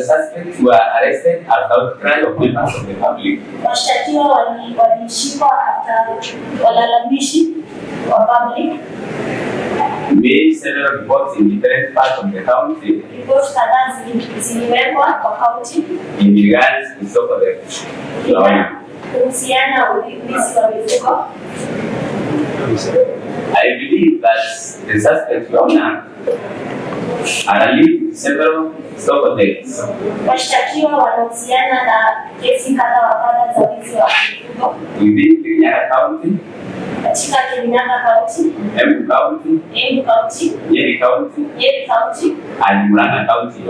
suspects were arrested at the outcry of members of the public. Washtakiwa walishikwa after walalamishi wa public. Made several reports in different parts of the county. Reports kadhaa ziliwekwa kwa county in regards to soko theft. Kuhusiana na wizi wa mifugo. I believe that the suspect owner are linked to several soko thefts. Washtakiwa wanahusiana na kesi kadha wa kadha za wizi wa mifugo within Kirinyaga County, katika Kirinyaga County, Embu County, Nyeri County, and Murang'a County.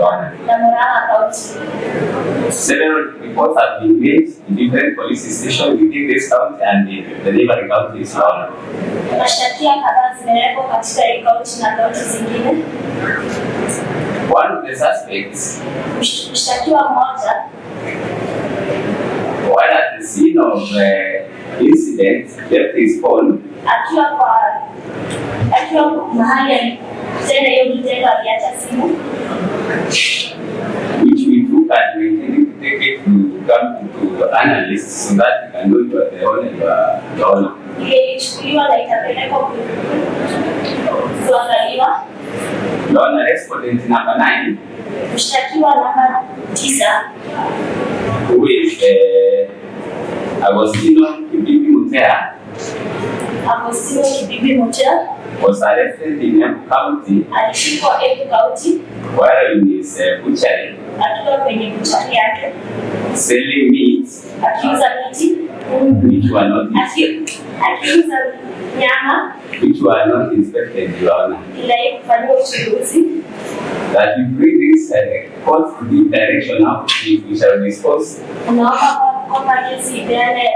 Na Murang'a County. Several reports have been made in different police stations within this county and the neighboring counties. Mashtakia kadhaa zimewekwa katika hii county na county zingine. One of the suspects, mshtakiwa mmoja, while at the scene of incident, left his phone. Akiwa mahali tena hiyo kitendo aliacha simu. Which we took and we intended to take it to come to analysts so that we can know you are the owner. Ilichukuliwa na itapelekwa kuangaliwa. The owner respondent number 9. Mshtakiwa namba 9. Who is Agostino Kibibi Mutea. Agostino Kibibi Mutea was arrested in Embu County. Alishikwa Embu County. While in his butchery. Akiwa kwenye butchery yake. Selling meat. Akiuza miti. Which were not akiuza nyama. Which were not inspected, Your Honor. Ila kufanywa uchunguzi. That we bring this court to the direction of which we shall dispose. Unaomba kwamba kesi ipeane